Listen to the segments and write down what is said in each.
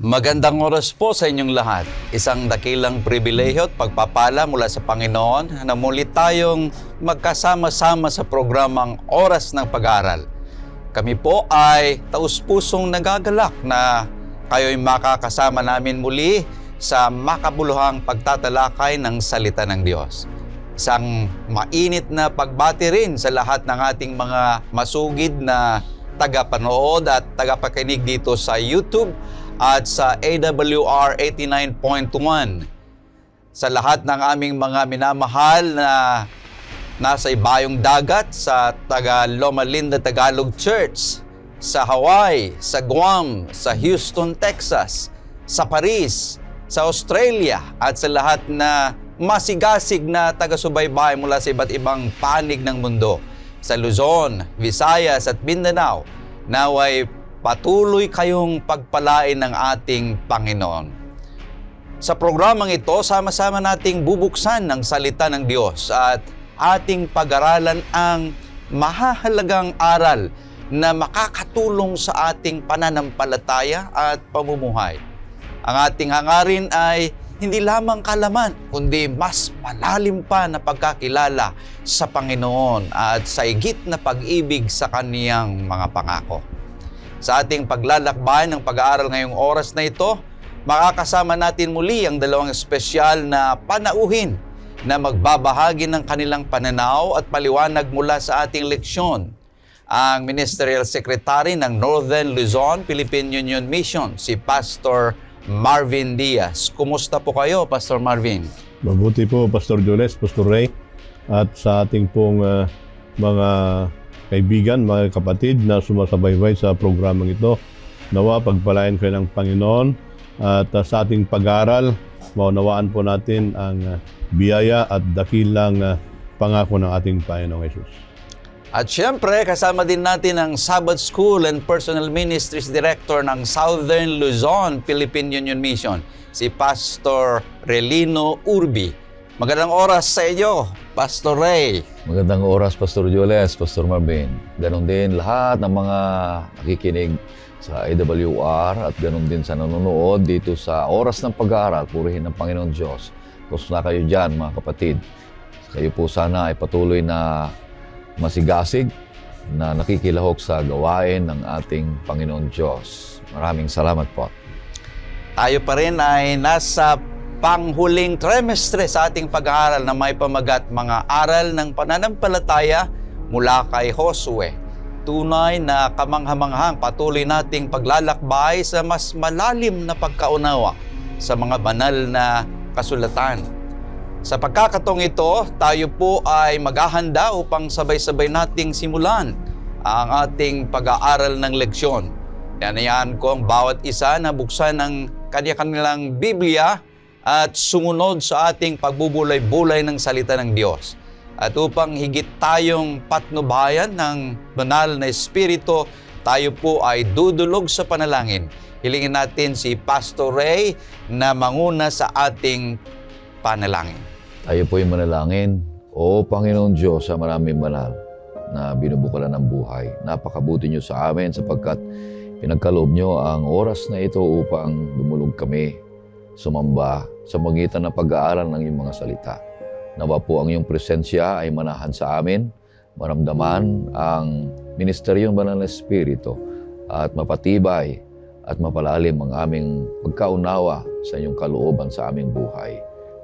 Magandang oras po sa inyong lahat. Isang dakilang pribilehiyo at pagpapala mula sa Panginoon na muli tayong magkasama-sama sa programang Oras ng Pag-aaral. Kami po ay taus-pusong nagagalak na kayo'y makakasama namin muli sa makabuluhang pagtatalakay ng salita ng Diyos. Isang mainit na pagbati rin sa lahat ng ating mga masugid na tagapanood at tagapakinig dito sa YouTube at sa AWR 89.1. Sa lahat ng aming mga minamahal na nasa ibayong dagat sa taga Loma Linda Tagalog Church, sa Hawaii, sa Guam, sa Houston, Texas, sa Paris, sa Australia, at sa lahat na masigasig na taga-subaybay mula sa iba't ibang panig ng mundo, sa Luzon, Visayas at Mindanao, naway patuloy kayong pagpalain ng ating Panginoon. Sa programang ito, sama-sama nating bubuksan ng salita ng Diyos at ating pag-aralan ang mahahalagang aral na makakatulong sa ating pananampalataya at pamumuhay. Ang ating hangarin ay hindi lamang kalaman, kundi mas malalim pa na pagkakilala sa Panginoon at sa higit na pag-ibig sa Kaniyang mga pangako. Sa ating paglalakbay ng pag-aaral ngayong oras na ito, makakasama natin muli ang dalawang espesyal na panauhin na magbabahagi ng kanilang pananaw at paliwanag mula sa ating leksyon. Ang Ministerial Secretary ng Northern Luzon, Philippine Union Mission, si Pastor Marvin Diaz. Kumusta po kayo, Pastor Marvin? Mabuti po, Pastor Jules, Pastor Ray, at sa ating pong mga kaibigan, mga kapatid na sumasabaybay sa programang ito. Nawa, pagpalain kayo ng Panginoon at sa ating pag-aaral, maunawaan po natin ang biyaya at dakilang pangako ng ating Panginoong Hesus. At syempre, kasama din natin ang Sabbath School and Personal Ministries Director ng Southern Luzon, Philippine Union Mission, si Pastor Relino Urbi. Magandang oras sa inyo, Pastor Ray. Magandang oras, Pastor Jules, Pastor Marvin. Ganon din lahat ng mga nakikinig sa AWR at ganon din sa nanonood dito sa Oras ng Pag-aaral. Purihin ng Panginoon Diyos. Kumusta kayo dyan, mga kapatid? Kayo po sana ay patuloy na masigasig na nakikilahok sa gawain ng ating Panginoon Diyos. Maraming salamat po. Tayo pa rin ay nasa panghuling trimestre sa ating pag-aaral na may pamagat mga aral ng pananampalataya mula kay Josue. Tunay na kamanghamanghang patuloy nating paglalakbay sa mas malalim na pagkaunawa sa mga banal na kasulatan. Sa pagkakataong ito, tayo po ay maghahanda upang sabay-sabay nating simulan ang ating pag-aaral ng leksyon. Yanayaan ko ang bawat isa na buksan ng kanya-kanilang Biblia at sumunod sa ating pagbubulay-bulay ng salita ng Diyos. At upang higit tayong patnubayan ng banal na Espiritu, tayo po ay dudulog sa panalangin. Hilingin natin si Pastor Ray na manguna sa ating panalangin. Tayo po yung manalangin. O Panginoon Diyos sa maraming banal na binubukalan ng buhay, napakabuti niyo sa amin sapagkat pinagkaloob niyo ang oras na ito upang dumulog kami, sumamba sa magitan ng pag-aaral ng iyong mga salita. Nawa po ang iyong presensya ay manahan sa amin, maramdaman ang ministeryong banal na Espiritu at mapatibay at mapalalim ang aming pagkaunawa sa iyong kalooban sa aming buhay.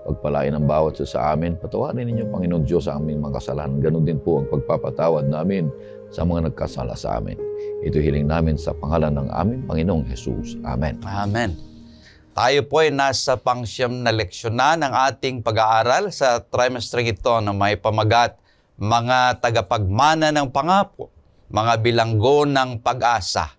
Pagpalain ang bawat sa amin, patawarin ninyo, Panginoon Diyos, ang aming mga kasalanan. Ganon din po ang pagpapatawad namin sa mga nagkasala sa amin. Ito hiling namin sa pangalan ng aming Panginoong Jesus. Amen. Amen. Tayo po ay nasa pangsyam na leksyon na ng ating pag-aaral sa trimester ito na may pamagat mga tagapagmana ng pangako, mga bilanggo ng pag-asa.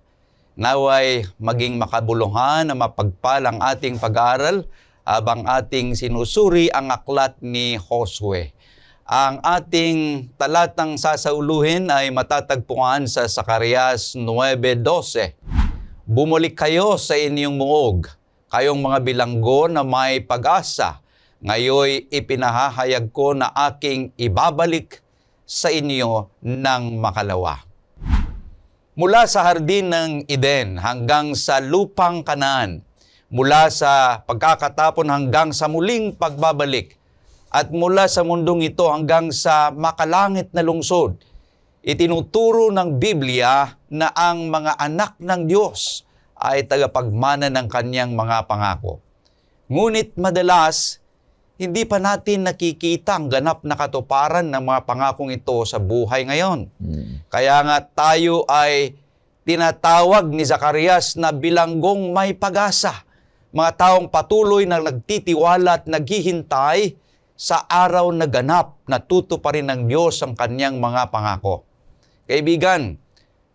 Naway maging makabuluhan na mapagpalang ating pag-aaral habang ating sinusuri ang aklat ni Josue. Ang ating talatang sasauluhin ay matatagpuan sa Zacarias 9:12. Bumalik kayo sa inyong muog, kayong mga bilanggo na may pag-asa. Ngayoy ipinahahayag ko na aking ibabalik sa inyo ng makalawa. Mula sa hardin ng Eden hanggang sa lupang Kanaan, mula sa pagkakatapon hanggang sa muling pagbabalik, at mula sa mundong ito hanggang sa makalangit na lungsod. Itinuturo ng Biblia na ang mga anak ng Diyos ay tagapagmana ng kanyang mga pangako. Ngunit madalas, hindi pa natin nakikita ang ganap na katuparan ng mga pangakong ito sa buhay ngayon. Kaya nga tayo ay tinatawag ni Zacarias na bilanggong may pag-asa. Mga taong patuloy na nagtitiwala at naghihintay sa araw na ganap na tutuparin ng Diyos ang kanyang mga pangako. Kaibigan,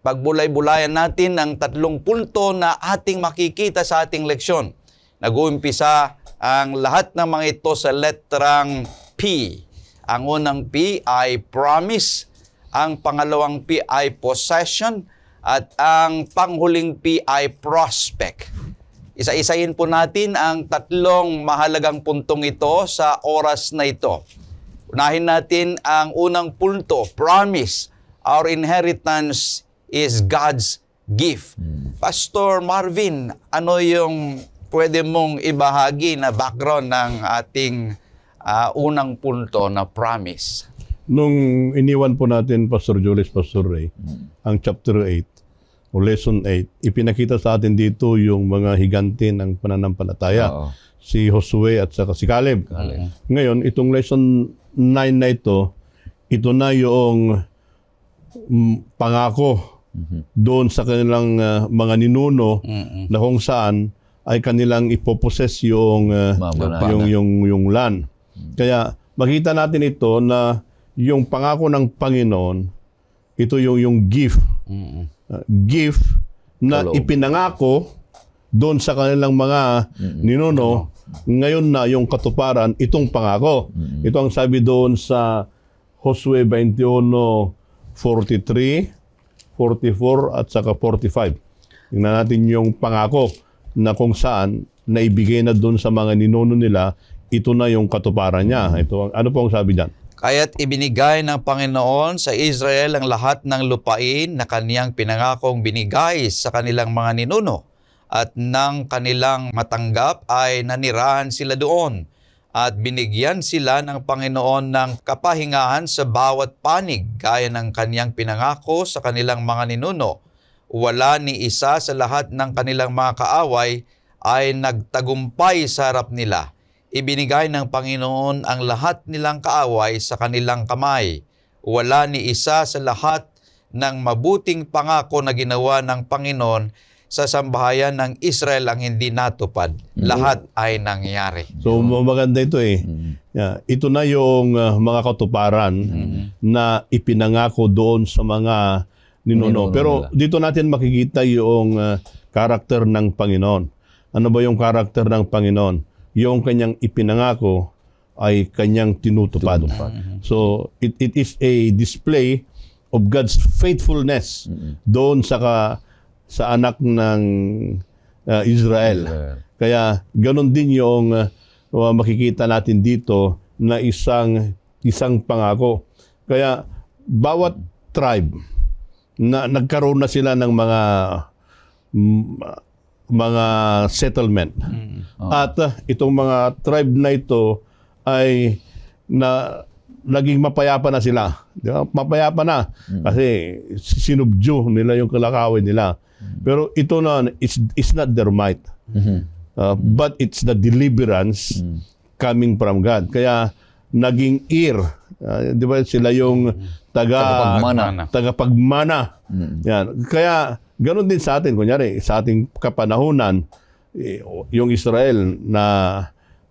pagbulay-bulayan natin ang 3 punto na ating makikita sa ating leksyon. Nag-uumpisa ang lahat ng mga ito sa letrang P. Ang unang P ay promise, ang pangalawang P ay possession, at ang panghuling P ay prospect. Isa-isahin po natin ang 3 mahalagang puntong ito sa oras na ito. Unahin natin ang unang punto, promise. Our inheritance is God's gift. Pastor Marvin, ano yung pwede mong ibahagi na background ng ating unang punto na promise? Nung iniwan po natin, Pastor Julius, Pastor Ray, ang chapter 8, o lesson 8, ipinakita sa atin dito yung mga higante ng pananampalataya. Oo. Si Josue at saka si Caleb. Ngayon, itong lesson 9 na ito na yung pangako doon sa kanilang mga ninuno na kung saan ay kanilang ipoposes yung yung land. Kaya makita natin ito na yung pangako ng Panginoon, ito yung gift. Gift na ipinangako doon sa kanilang mga ninuno, ngayon na yung katuparan itong pangako. Ito ang sabi doon sa Josue 21:43, 44 at saka 45. Tingnan natin yung pangako na kung saan naibigay na doon sa mga ninuno nila, ito na yung katuparan niya. Ito, ano po ang sabi diyan? Kaya't ibinigay ng Panginoon sa Israel ang lahat ng lupain na kaniyang pinangakong binigay sa kanilang mga ninuno, at nang kanilang matanggap ay nanirahan sila doon, at binigyan sila ng Panginoon ng kapahingahan sa bawat panig gaya ng kaniyang pinangako sa kanilang mga ninuno. Wala ni isa sa lahat ng kanilang mga kaaway ay nagtagumpay sa harap nila. Ibinigay ng Panginoon ang lahat nilang kaaway sa kanilang kamay. Wala ni isa sa lahat ng mabuting pangako na ginawa ng Panginoon sa sambahayan ng Israel ang hindi natupad. Lahat ay nangyari. So maganda ito eh. Yeah, ito na yung mga katuparan na ipinangako doon sa mga ninuno. Pero dito natin makikita yung karakter ng Panginoon. Ano ba yung karakter ng Panginoon? Yung kanyang ipinangako ay kanyang tinutupad. So, it is a display of God's faithfulness doon sa anak ng Israel. Kaya, ganun din yung makikita natin dito na isang pangako. Kaya, bawat tribe na nagkaroon na sila ng mga settlement. At itong mga tribe na ito ay naging mapayapa na sila. Di ba? Mapayapa na kasi sinubdyo nila yung kalakawin nila. Pero ito na, it's not their might. But it's the deliverance coming from God. Kaya naging ear. Di ba sila yung tagapagmana. Yan. Kaya ganon din sa atin, kunyari, sa ating kapanahunan, yung Israel na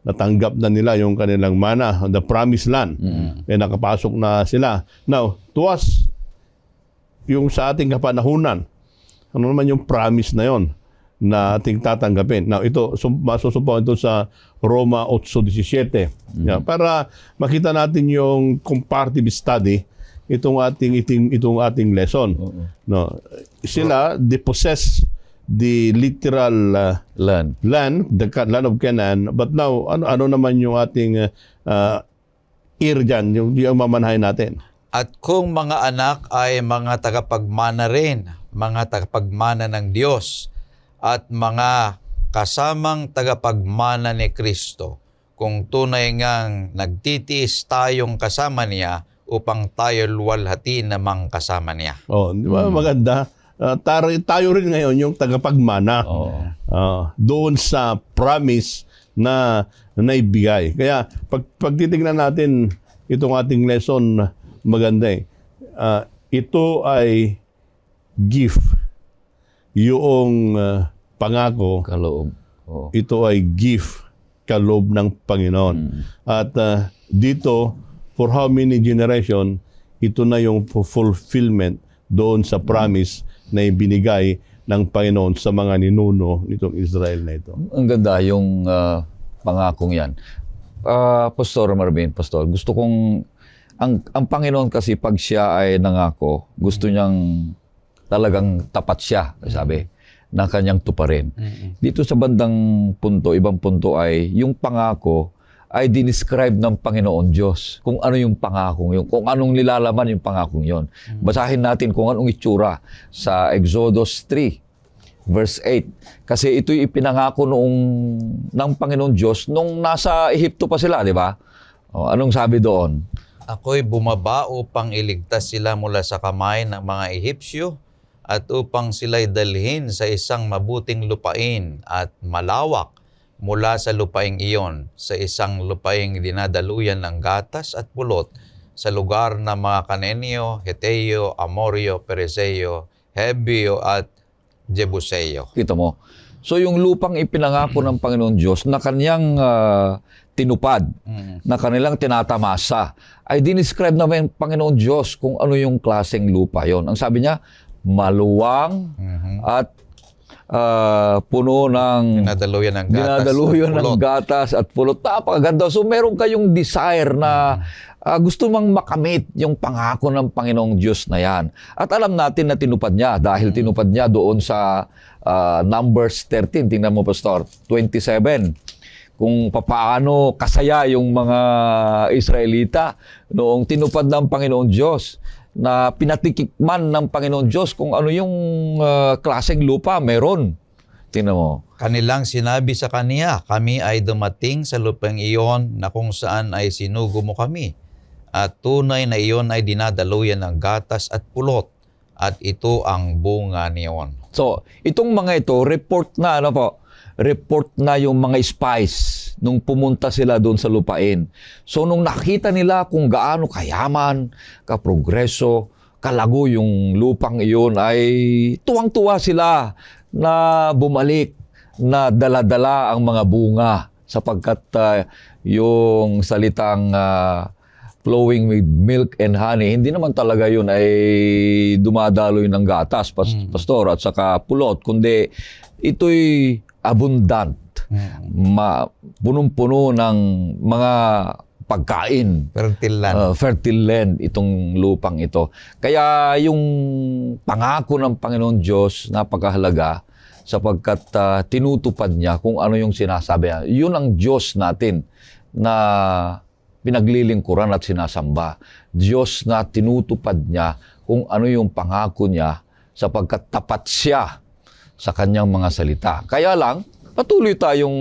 natanggap na nila yung kanilang mana, the promised land. Nakapasok na sila. Now, to us, yung sa ating kapanahunan, ano naman yung promise na yon na ating tatanggapin? Now, ito, masusupo ito sa Roma 8:17. Para makita natin yung comparative study, itong ating lesson. No, sila they possess the literal land, the land of Canaan, but now ano naman yung ating ear diyan, yung mamanahin natin. At kung mga anak ay mga tagapagmana rin, mga tagapagmana ng Diyos, at mga kasamang tagapagmana ni Kristo, kung tunay ngang nagtitiis tayong kasama niya upang tayo luwalhati namang kasama niya. Oh, di ba maganda? Tayo rin ngayon yung tagapagmana doon sa promise na naibigay. Kaya pag titignan natin itong ating lesson, maganda eh. Ito ay gift. Yung pangako, Kaloob. Oo. ito ay gift, kaloob ng Panginoon. At dito, for how many generation, ito na yung fulfillment doon sa promise na ibinigay ng Panginoon sa mga ninuno nitong Israel na ito. Ang ganda yung pangakong yan. Pastor Marvin, Pastor, gusto kong, ang Panginoon kasi pag siya ay nangako, gusto niyang talagang tapat siya, sabi, na kanyang tuparin. Dito sa bandang punto, ibang punto ay, yung pangako ay dinescribe ng Panginoon Diyos kung ano yung pangakong yun, kung anong nilalaman yung pangakong yun. Basahin natin kung anong itsura sa Exodus 3, verse 8. Kasi ito'y ipinangako ng Panginoon Diyos nung nasa Ehipto pa sila, di ba? Anong sabi doon? Ako'y bumaba upang iligtas sila mula sa kamay ng mga Ehipsyo at upang sila'y dalhin sa isang mabuting lupain at malawak mula sa lupaing iyon sa isang lupaing dinadaluyan ng gatas at pulot sa lugar ng mga Kanenyo, Heteo, Amorio, Pereseo, Hebeo at Jebuseo. Kita mo. So yung lupang ipinangako ng Panginoon Diyos na kanyang tinupad, na kanilang tinatamasa, ay dinescribe naman ng Panginoon Diyos kung ano yung klaseng lupa yon. Ang sabi niya, maluwang at puno ng dinadaluyan ng gatas at pulot. Napakaganda. So meron kayong desire na gusto mang makamit yung pangako ng Panginoong Diyos na yan. At alam natin na tinupad niya dahil tinupad niya doon sa Numbers 13. Tingnan mo, Pastor, 27. Kung papaano kasaya yung mga Israelita noong tinupad ng Panginoong Diyos, na pinatikikman ng Panginoon Diyos kung ano yung klaseng lupa meron. Tingnan mo. Kanilang sinabi sa kaniya, kami ay dumating sa lupang iyon na kung saan ay sinugo mo kami. At tunay na iyon ay dinadaluyan ng gatas at pulot. At ito ang bunga niyon. So, itong mga ito, report na yung mga spies nung pumunta sila doon sa lupain. So, nung nakita nila kung gaano kayaman, kaprogreso, kalago yung lupang iyon, ay tuwang-tuwa sila na bumalik, na dala-dala ang mga bunga sapagkat yung salitang flowing with milk and honey, hindi naman talaga yun ay dumadaloy ng gatas, Pastor, at saka pulot, kundi ito'y abundant, punong-puno ng mga pagkain. Fertile land. Fertile land itong lupang ito. Kaya yung pangako ng Panginoon Diyos, napakahalaga sapagkat tinutupad niya kung ano yung sinasabi niya. Yun ang Diyos natin na pinaglilingkuran at sinasamba. Diyos na tinutupad niya kung ano yung pangako niya sapagkat tapat siya sa kanyang mga salita. Kaya lang, patuloy tayong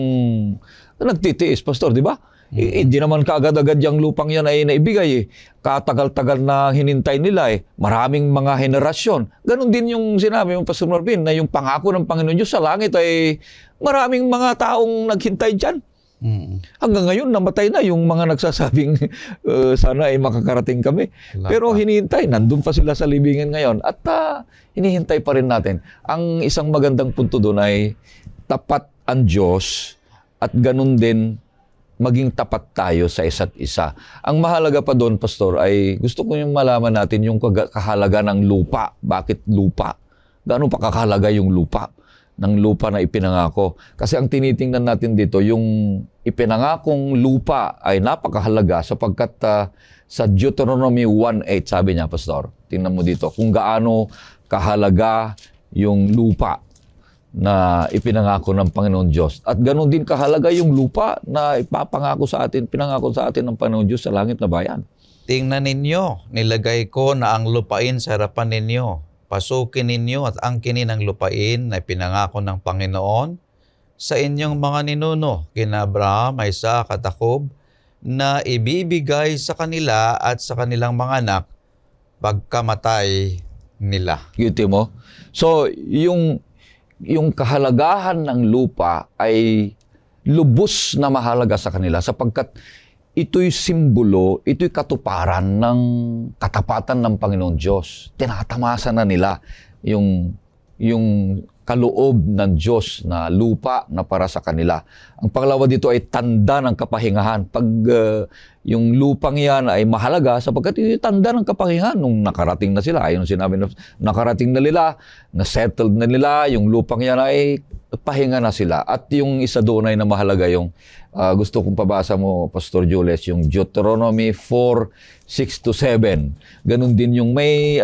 nagtitiis, Pastor, di ba? Hindi naman kaagad-agad yung lupang yan ay naibigay. Katagal-tagal na hinintay nila . Maraming mga henerasyon. Ganon din yung sinabi ng Pastor Marvin na yung pangako ng Panginoon Diyos sa langit ay maraming mga taong naghintay dyan. Hanggang ngayon, namatay na yung mga nagsasabing sana ay makakarating kami. Pero hinihintay, nandun pa sila sa libingan ngayon. At hinihintay pa rin natin. Ang isang magandang punto doon ay tapat ang Diyos at ganun din maging tapat tayo sa isa't isa. Ang mahalaga pa doon, Pastor, ay gusto ko yung malaman natin yung kahalaga ng lupa. Bakit lupa? Gaano pa kakahalaga yung lupa? Ng lupa na ipinangako. Kasi ang tinitingnan natin dito, yung ipinangakong lupa ay napakahalaga sapagkat sa Deuteronomy 1:8, sabi niya, Pastor, tingnan mo dito, kung gaano kahalaga yung lupa na ipinangako ng Panginoon Diyos. At ganoon din kahalaga yung lupa na ipapangako sa atin, pinangako sa atin ng Panginoon Diyos sa langit na bayan. Tingnan ninyo, nilagay ko na ang lupain sa harapan ninyo. Pasukin ninyo at angkinin ang lupain na pinangako ng Panginoon sa inyong mga ninuno, kina Abraham, Isaac at Jacob, na ibibigay sa kanila at sa kanilang mga anak pagkamatay nila. Giti mo? So, yung kahalagahan ng lupa ay lubos na mahalaga sa kanila sapagkat ito'y simbolo, ito'y katuparan ng katapatan ng Panginoon Diyos. Tinatamasa na nila yung kaloob ng Diyos na lupa na para sa kanila. Ang pangalawa dito ay tanda ng kapahingahan. Pag yung lupang yan ay mahalaga sapagkat ito tanda ng kapahingahan nung nakarating na sila. Ayun sinabi na nakarating na nila, na-settled na nila, yung lupang yan ay pahinga na sila. At yung isa doon ay na mahalaga yung gusto kong pabasa mo, Pastor Jules, yung Deuteronomy 4:6-7. Ganun din yung may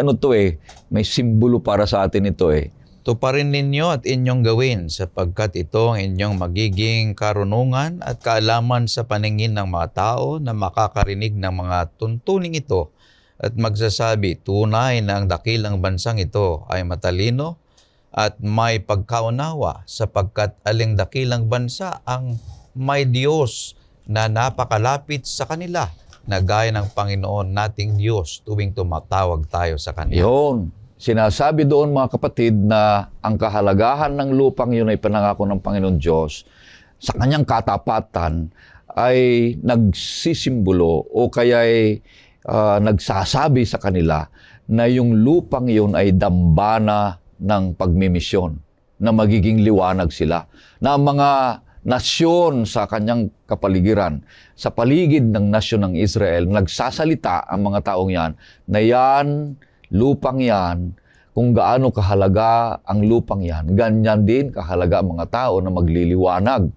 may simbolo para sa atin ito eh. Tuparin ninyo at inyong gawin sapagkat ito ang inyong magiging karunungan at kaalaman sa paningin ng mga tao na makakarinig ng mga tuntuning ito at magsasabi, tunay na ang dakilang bansang ito ay matalino at may pagkaunawa sapagkat aling dakilang bansa ang may Diyos na napakalapit sa kanila na gaya ng Panginoon nating Diyos tuwing tumatawag tayo sa Kanya. Yun. Sinasabi doon mga kapatid na ang kahalagahan ng lupang yun ay pinangako ng Panginoon Diyos sa kanyang katapatan ay nagsisimbolo o kaya ay nagsasabi sa kanila na yung lupang yun ay dambana ng pagmimisyon, na magiging liwanag sila, na mga nasyon sa kanyang kapaligiran, sa paligid ng nasyon ng Israel, nagsasalita ang mga taong yan na yan, lupang yan, kung gaano kahalaga ang lupang yan, ganyan din kahalaga ang mga tao na magliliwanag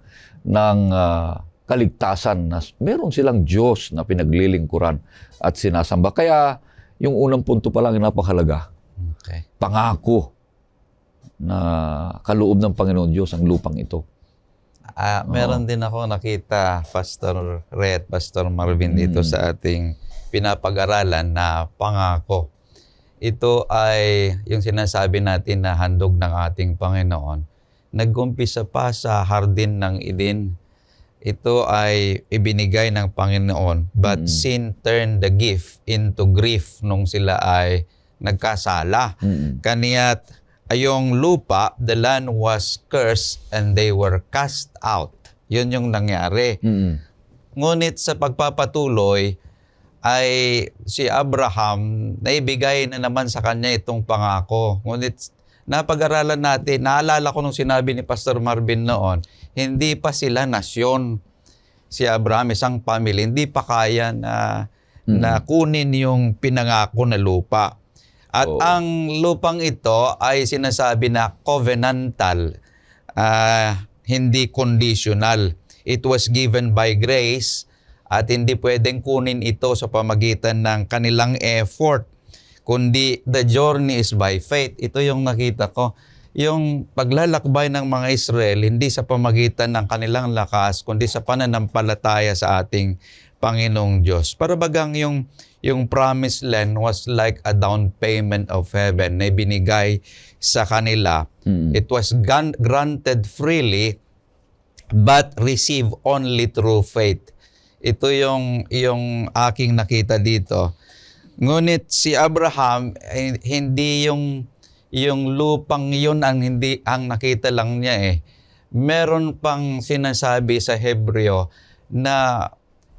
ng kaligtasan na meron silang Diyos na pinaglilingkuran at sinasamba. Kaya yung unang punto pa lang napakahalaga. Okay. Pangako na kaloob ng Panginoon Diyos ang lupang ito. Meron din ako nakita, Pastor Red, Pastor Marvin, dito sa ating pinapag-aralan na pangako. Ito ay yung sinasabi natin na handog ng ating Panginoon. Nag-umpisa pa sa hardin ng Eden. Ito ay ibinigay ng Panginoon. But sin turned the gift into grief nung sila ay nagkasala. Kaniya't ayong lupa, the land was cursed and they were cast out. Yun yung nangyari. Ngunit sa pagpapatuloy, ay si Abraham, naibigay na naman sa kanya itong pangako. Ngunit napag-aralan natin, naalala ko nung sinabi ni Pastor Marvin noon, hindi pa sila nasyon. Si Abraham, isang family, hindi pa kaya na kunin yung pinangako na lupa. At ang lupang ito ay sinasabi na covenantal, hindi conditional. It was given by grace at hindi pwedeng kunin ito sa pamagitan ng kanilang effort, kundi the journey is by faith. Ito yung nakita ko. Yung paglalakbay ng mga Israel, hindi sa pamagitan ng kanilang lakas, kundi sa pananampalataya sa ating Panginoong Diyos. Para bagang yung promised land was like a down payment of heaven na ibinigay sa kanila. It was granted freely, but received only through faith. Ito yung aking nakita dito. Ngunit si Abraham, hindi yung lupang yun ang nakita lang niya eh. Meron pang sinasabi sa Hebreo na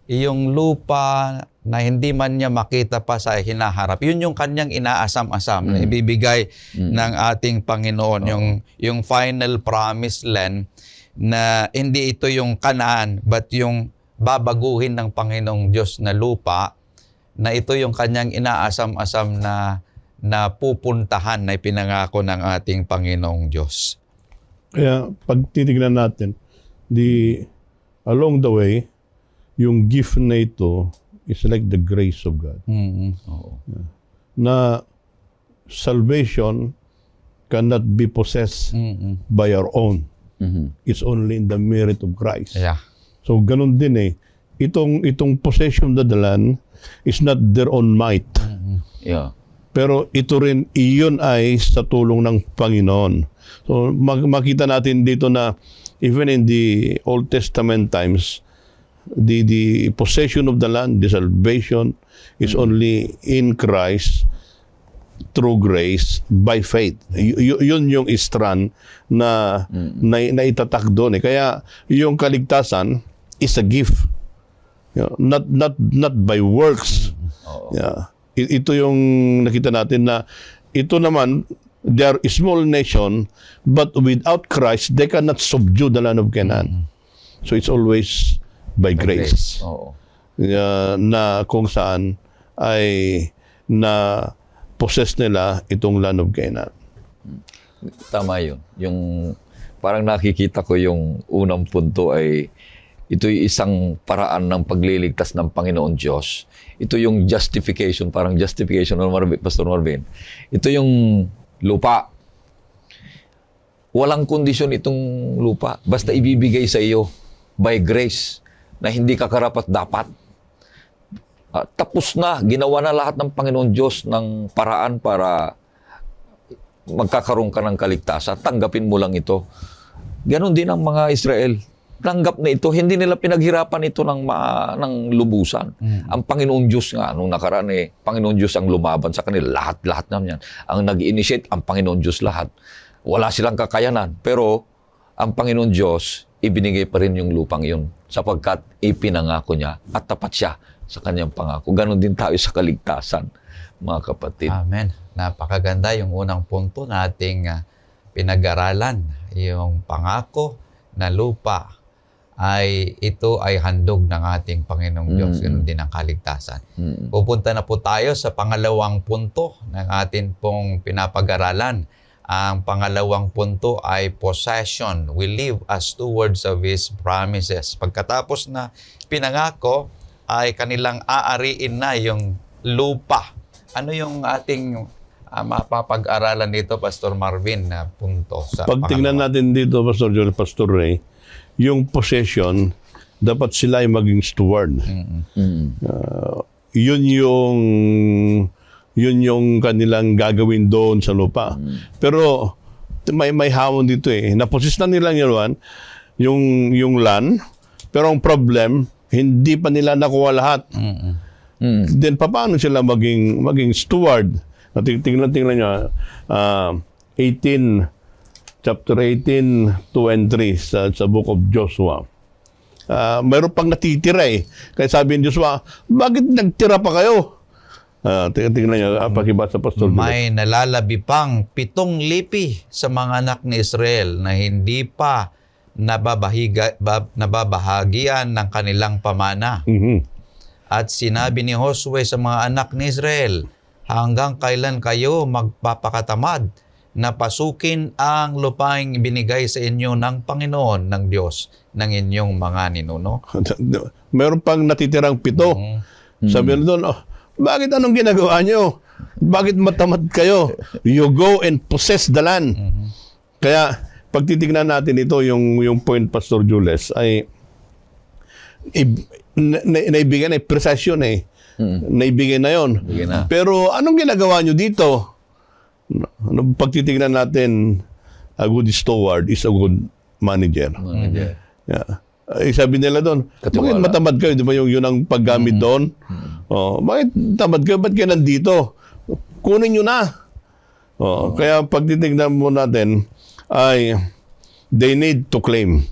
yung lupa na hindi man niya makita pa sa hinaharap, yun yung kanyang inaasam-asam na ibibigay ng ating Panginoon, yung final promised land na hindi ito yung Kanaan, but yung babaguhin ng Panginoong Diyos na lupa, na ito yung kanyang inaasam-asam na pupuntahan na ipinangako ng ating Panginoong Diyos. Kaya pag titignan natin, along the way, yung gift na ito is like the grace of God. Na salvation cannot be possessed by our own. It's only in the merit of Christ. Yeah. So ganun din eh. Itong possession of the land is not their own might. Yeah. Pero ito rin, iyon ay sa tulong ng Panginoon. So makita natin dito na even in the Old Testament times, the possession of the land, the salvation is only in Christ through grace by faith. Yun yung strand na itatak doon eh. Kaya yung kaligtasan is a gift. Not by works. Yeah. Ito yung nakita natin na ito naman, they are a small nation, but without Christ, they cannot subdue the land of Canaan. So it's always by grace. Oo. Na kung saan ay na possess nila itong land of Canaan. Tama yun. Yung parang nakikita ko yung unang punto ay ito'y isang paraan ng pagliligtas ng Panginoon Diyos. Ito yung justification, parang justification, Pastor Marvin. Ito yung lupa. Walang kondisyon itong lupa. Basta ibibigay sa iyo by grace na hindi ka karapat dapat. Tapos na, ginawa na lahat ng Panginoon Diyos ng paraan para magkakaroon ka ng kaligtasan. Tanggapin mo lang ito. Ganon din ang mga Israel. Tanggap na ito. Hindi nila pinaghirapan ito ng lubusan. Ang Panginoon Diyos nga, nung nakaraan Panginoon Diyos ang lumaban sa kanila. Lahat naman yan. Ang nag-initiate, ang Panginoon Diyos lahat. Wala silang kakayanan. Pero, ang Panginoon Diyos, ibinigay pa rin yung lupang yun. Sapagkat ipinangako niya at tapat siya sa kanyang pangako. Ganon din tayo sa kaligtasan, mga kapatid. Amen. Napakaganda yung unang punto nating pinag-aralan. Yung pangako na lupa ito ay handog ng ating Panginoong Diyos. Ganun din ang kaligtasan. Pupunta na po tayo sa pangalawang punto ng atin pong pinapag-aralan. Ang pangalawang punto ay possession. We live as stewards of His promises. Pagkatapos na pinangako, ay kanilang aariin na yung lupa. Ano yung ating mapapag-aralan dito, Pastor Marvin, na punto? Pag tingnan natin dito, Pastor Joel, Pastor Ray, yung possession, dapat sila ay maging steward. Yun yung kanilang gagawin doon sa lupa. Pero may hamon dito Napossess na nila yung land, pero ang problem, hindi pa nila nakuha lahat. Then paano sila maging steward? Tingnan nyo, chapter 18, 2 and 3 sa book of Joshua. Mayroon pang natitira Kaya sabi ni Joshua, bakit nagtira pa kayo? Tingnan nyo, pakibasa Pastor. May nalalabi pang 7 lipi sa mga anak ni Israel na hindi pa nababahagian ng kanilang pamana. At sinabi ni Josue sa mga anak ni Israel, hanggang kailan kayo magpapakatamad na pasukin ang lupaing binigay sa inyo ng Panginoon ng Diyos ng inyong mga ninuno? Meron pang natitirang 7. Sabi na doon, bakit anong ginagawa nyo? Bakit matamad kayo? You go and possess the land. Kaya, pag titignan natin ito, yung point, Pastor Jules, ay naibigay na, precision naibigay na yon. Pero anong ginagawa nyo dito? Pag titignan natin, a good steward is a good manager. Yeah. Sabi nila doon, bakit matamad kayo? Di ba yun ang paggamit doon? Bakit tamad kayo? Ba't kayo nandito? Kunin nyo na. Kaya pag titignan mo natin, ay they need to claim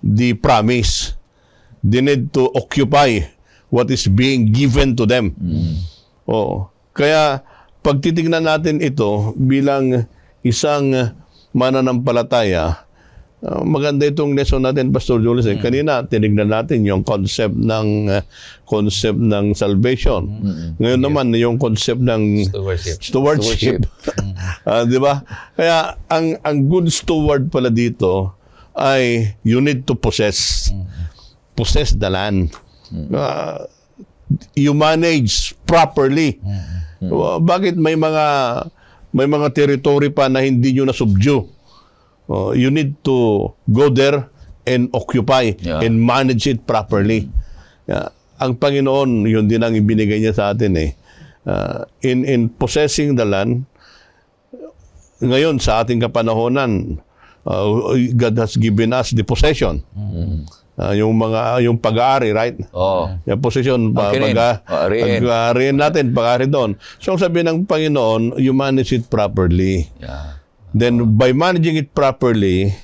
the promise. They need to occupy what is being given to them. Kaya pag titignan natin ito bilang isang mananampalataya, maganda itong lesson natin, Pastor Jules. Kanina, tinignan natin yung concept ng salvation. Ngayon naman, yung concept ng stewardship. Di ba? Kaya, ang good steward pala dito ay you need to possess the land. You manage properly. Bakit may mga territory pa na hindi nyo na-subdue? You need to go there and occupy and manage it properly. Ang Panginoon, yun din ang ibinigay niya sa atin in possessing the land, ngayon sa ating kapanahonan, God has given us the possession. Yung pag-aari, right? Oh. Yung possession, Angkinin. Ariin. pag-aariin natin, pag-aari doon. So, ang sabi ng Panginoon, you manage it properly. Yeah. Then, by managing it properly,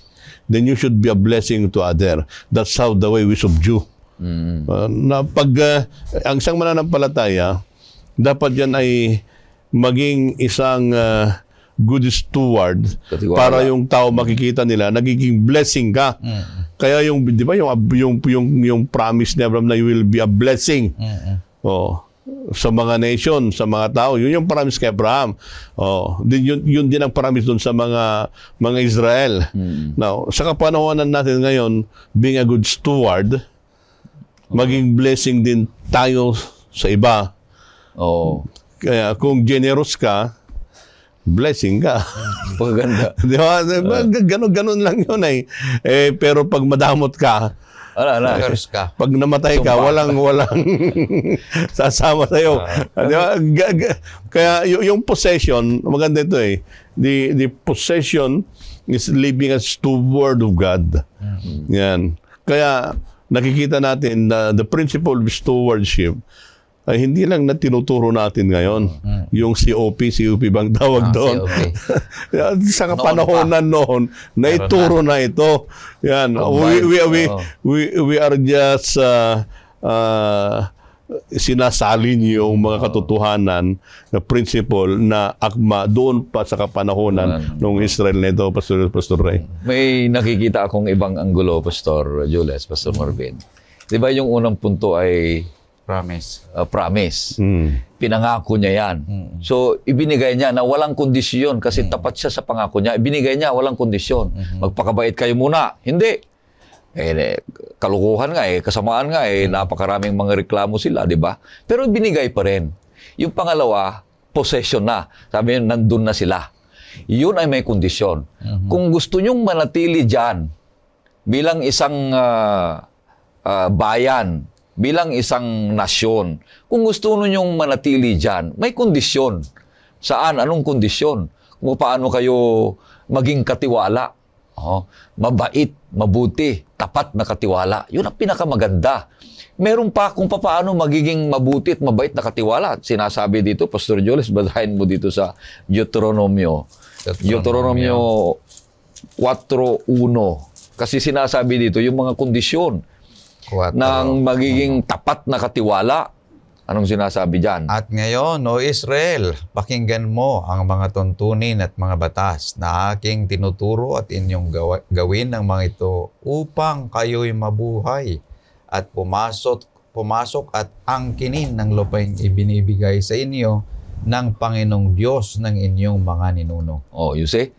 then you should be a blessing to other. That's how the way we subdue. Ang isang mananampalataya, dapat yan ay maging isang good steward Katiwala. para yung tao makikita nila nagiging blessing ka. Kaya yung di ba yung promise ni Abraham na you will be a blessing. Sa mga nation, sa mga tao, yun yung promise kay Abraham. Yun din ang promise doon sa mga Israel. Now, sa kapanahonan natin ngayon, being a good steward, maging blessing din tayo sa iba. Oh. Kaya kung generous ka, blessing ka. Paganda. Di ba? Ganun lang yun eh. Pero pag madamot ka, Generous ka. pag namatay ka, walang sasama sa'yo. Di ba? Kaya yung possession, maganda ito eh. The possession is living as steward of God. Yan. Kaya nakikita natin na the principle of stewardship ay hindi lang na tinuturo natin ngayon. Yung COP bang tawag doon? COP. Sa kapanahonan noon, naituro na ito. Yan. We are just sinasalin yung mga katotohanan na principle na akma doon pa sa kapanahonan ng Israel na ito, Pastor Ray. May nakikita akong ibang anggulo, Pastor Jules, Pastor Marvin. Di ba yung unang punto ay promise. Pinangako niya yan. So, ibinigay niya na walang kondisyon kasi tapat siya sa pangako niya. Ibinigay niya walang kondisyon. Magpakabait kayo muna. Hindi. Kalukuhan nga kasamaan nga napakaraming mga reklamo sila, di ba? Pero ibinigay pa rin. Yung pangalawa, possession na. Sabi niya, nandun na sila. Yun ay may kondisyon. Kung gusto nyong manatili dyan, bilang isang bayan, bilang isang nasyon, kung gusto ninyong manatili dyan, may kondisyon. Saan? Anong kondisyon? Kung paano kayo maging katiwala. Mabait, mabuti, tapat na katiwala. Yun ang pinakamaganda. Meron pa kung paano magiging mabuti at mabait na katiwala. Sinasabi dito, Pastor Jules, badahin mo dito sa Deuteronomio 4:1. Kasi sinasabi dito yung mga kondisyon ng magiging tapat na katiwala. Anong sinasabi dyan? At ngayon, O Israel, pakinggan mo ang mga tuntunin at mga batas na aking tinuturo at inyong gawin ng mga ito upang kayo'y mabuhay at pumasok at angkinin ng lupaing ibinibigay sa inyo ng Panginoong Diyos ng inyong mga ninuno. You see?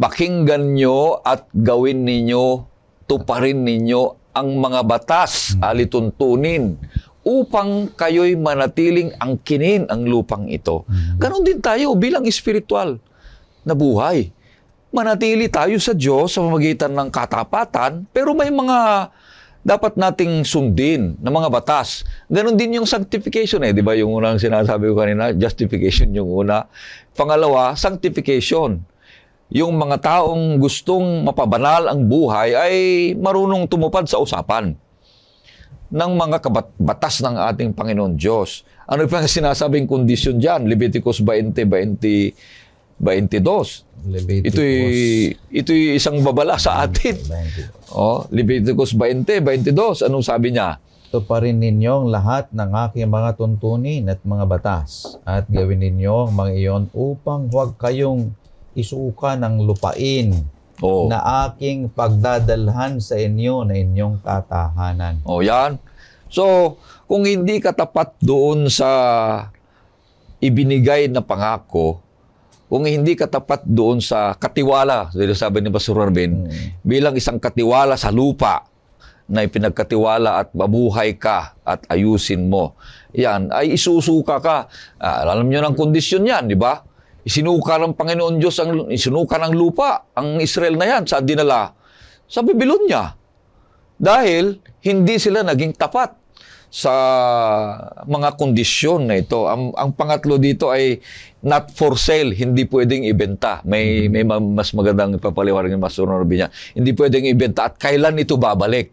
Pakinggan nyo at gawin ninyo, tuparin ninyo ang mga batas, alituntunin, upang kayo'y manatiling angkinin ang lupang ito. Ganon din tayo bilang espiritual na buhay. Manatili tayo sa Diyos sa pamamagitan ng katapatan, pero may mga dapat nating sundin na mga batas. Ganon din yung sanctification di ba? Yung unang sinasabi ko kanina, justification yung una. Pangalawa, sanctification. Yung mga taong gustong mapabanal ang buhay ay marunong tumupad sa usapan ng mga batas ng ating Panginoon Diyos. Ano pa sinasabing kondisyon dyan? Leviticus 20:22. Ito'y isang babala sa atin. Leviticus 20:22. Anong sabi niya? Tuparin ninyo ang lahat ng aking mga tuntunin at mga batas at gawin ninyo ang mga iyon upang huwag kayong isuka ng lupain na aking pagdadalhan sa inyo na inyong tatahanan. Yan. So, kung hindi ka tapat doon sa ibinigay na pangako, kung hindi ka tapat doon sa katiwala, sabi ni Pastor Marvin, bilang isang katiwala sa lupa na ipinagkatiwala at mabuhay ka at ayusin mo, yan, ay isusuka ka. Alam nyo ng kondisyon yan, di ba? Isinuka ng Panginoon Diyos, isinuka ng lupa, ang Israel na yan, saan dinala? Sa Babylonia. Dahil hindi sila naging tapat sa mga kondisyon na ito. Ang pangatlo dito ay not for sale, hindi pwedeng ibenta. May mas magandang ipapaliwanag ng Pastor Norbin niya. Hindi pwedeng ibenta at kailan ito babalik.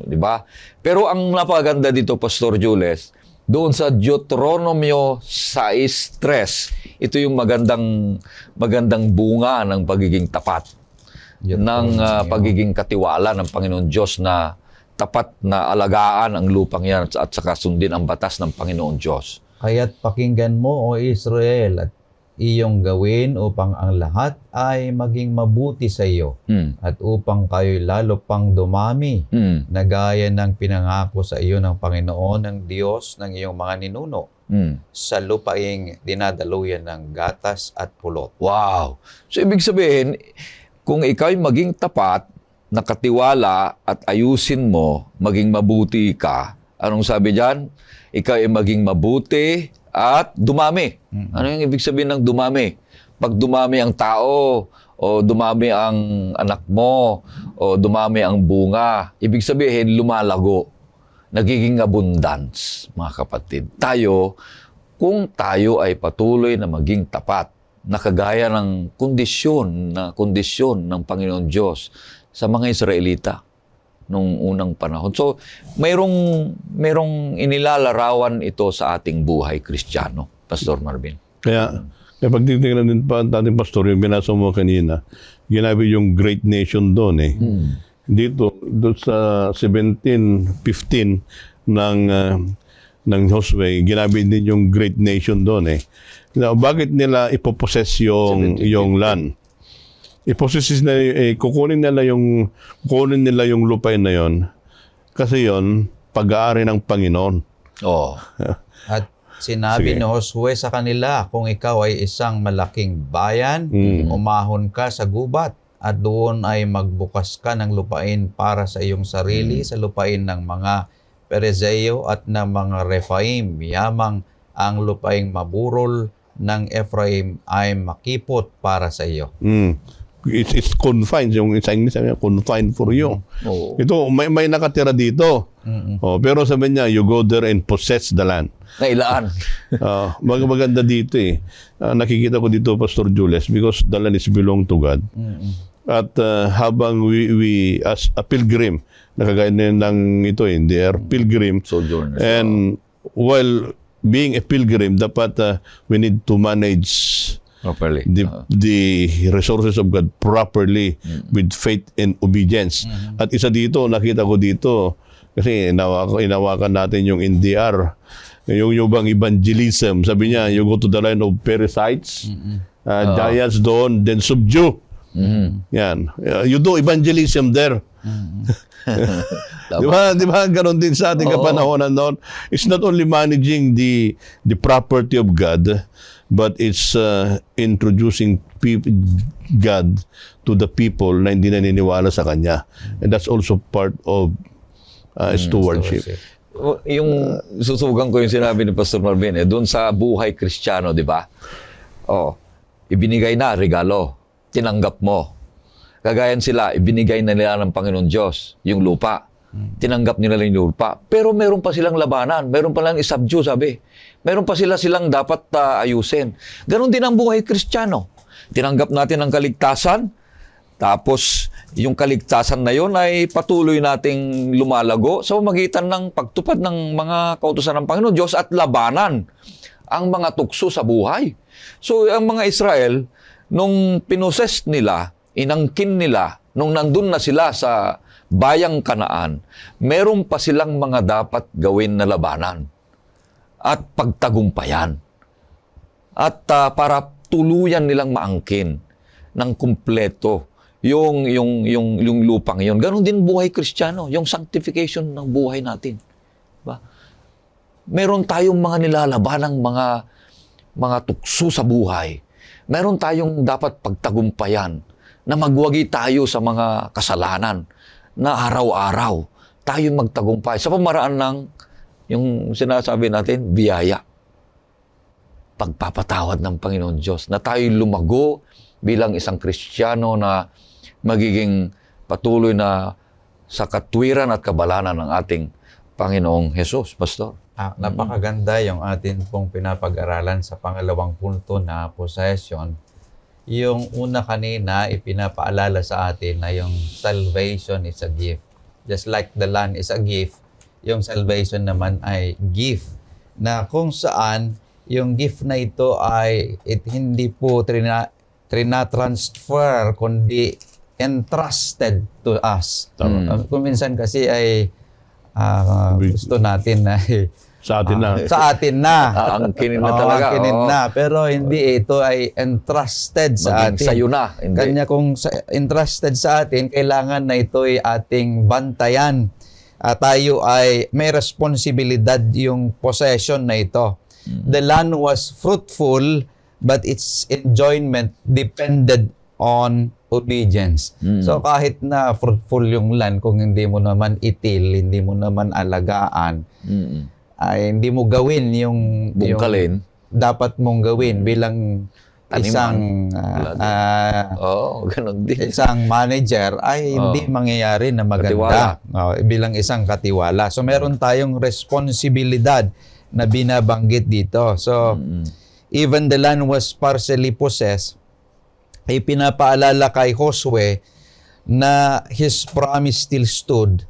Di ba? Pero ang napaganda dito, Pastor Jules, doon sa Deuteronomio 6:3, ito yung magandang bunga ng pagiging tapat, ng pagiging katiwala ng Panginoon Diyos na tapat na alagaan ang lupang yan at saka sundin ang batas ng Panginoon Diyos. Kaya't pakinggan mo, O Israel, at iyong gawin upang ang lahat ay maging mabuti sa iyo at upang kayo'y lalo pang dumami na gaya ng pinangako sa iyo ng Panginoon ng Diyos ng iyong mga ninuno sa lupaing dinadaluyan ng gatas at pulot. Wow! So, ibig sabihin, kung ikaw'y maging tapat, nakatiwala at ayusin mo, maging mabuti ka, anong sabi dyan? Ikaw ay maging mabuti at dumami. Ano yung ibig sabihin ng dumami? Pag dumami ang tao, o dumami ang anak mo, o dumami ang bunga, ibig sabihin lumalago. Nagiging abundance, mga kapatid. Tayo, kung tayo ay patuloy na maging tapat, nakagaya ng kondisyon ng Panginoon Diyos sa mga Israelita nung unang panahon. So, mayroong inilalarawan ito sa ating buhay Kristiyano, Pastor Marvin. Kaya pag titingnan din pa ating pastor, yung binasa mo kanina, ginabi yung great nation doon eh. Dito sa 17:15 ng Josue, ginabi din yung great nation doon eh. Now, bakit nila ipopossess yung land? Ipossess na kukunin nila yung lupain na yon kasi yon pag-aari ng Panginoon. Oh. At sinabi ni Josue sa kanila, kung ikaw ay isang malaking bayan, umahon ka sa gubat at doon ay magbukas ka ng lupain para sa iyong sarili, sa lupain ng mga Perezeo at ng mga Rephaim. Yamang ang lupaing maburol ng Ephraim ay makipot para sa iyo. It's confined, yung sa English sabi niya, confined for you. Ito, may nakatira dito. Pero sabi niya, you go there and possess the land. Nailaan. Maganda dito eh. Nakikita ko dito, Pastor Jules, because the land is belong to God. At habang we as a pilgrim, nakagaya ng ito eh, they are pilgrim. Sojourners. And while being a pilgrim, dapat we need to manage properly. The resources of God properly with faith and obedience. At isa dito, nakita ko dito, kasi inawakan natin yung NDR, yung bang evangelism. Sabi niya, you go to the land of parasites, giants doon, then subdue. Yan. You do evangelism there. Di ba ganon din sa ating kapanahonan noon? It's not only managing the property of God, but it's introducing God to the people na hindi naniniwala sa Kanya. And that's also part of stewardship. Yung susugan ko yung sinabi ni Pastor Marvin, doon sa buhay Kristiyano, di ba? Ibinigay na regalo, tinanggap mo. Kagayan sila, ibinigay na nila ng Panginoon Diyos yung lupa. Tinanggap nila yung lupa. Pero meron pa silang labanan. Meron pa lang isubdue, sabi. Meron pa silang dapat ayusin. Ganon din ang buhay Kristiyano. Tinanggap natin ang kaligtasan. Tapos, yung kaligtasan na yun ay patuloy nating lumalago sa pamamagitan ng pagtupad ng mga kautusan ng Panginoon Diyos at labanan ang mga tukso sa buhay. So, ang mga Israel, nung pinoses nila, inangkin nila, nung nandun na sila sa bayang Kanaan, meron pa silang mga dapat gawin na labanan at pagtagumpayan. At para tuluyan nilang maangkin ng kumpleto yung lupang yon. Ganon din buhay Kristiyano, yung sanctification ng buhay natin. Diba? Meron tayong mga nilalabanang mga tukso sa buhay. Meron tayong dapat pagtagumpayan na magwagi tayo sa mga kasalanan na araw-araw tayo magtagumpay sa pamaraan ng yung sinasabi natin, biyaya. Pagpapatawad ng Panginoon Diyos na tayo lumago bilang isang Kristiyano na magiging patuloy na sa katwiran at kabalanan ng ating Panginoong Jesus, Pastor. Napakaganda yung atin pong pinapag-aralan sa pangalawang punto na possession. Yung una kanina, ipinapaalala sa atin na yung salvation is a gift. Just like the land is a gift, yung salvation naman ay gift. Na kung saan yung gift na ito ay hindi po trina-transfer, kundi entrusted to us. Kung minsan kasi ay gusto natin na Sa atin na. sa atin na. Angkinin na talaga. Angkinin oo. na. Pero hindi, ito ay entrusted sa Maging atin. sa'yo na. Hindi. Kanya kung entrusted sa atin, kailangan na ito ay ating bantayan. Tayo ay may responsibilidad yung possession na ito. The land was fruitful, but its enjoyment depended on obedience. So kahit na fruitful yung land, kung hindi mo naman itil, hindi mo naman alagaan, ay hindi mo gawin yung Bungkalin. dapat mong gawin bilang isang Ganun din. isang manager ay hindi mangyayari na maganda. Bilang isang katiwala. So meron tayong responsibilidad na binabanggit dito. So even the land was partially possessed, ay pinapaalala kay Josue na his promise still stood,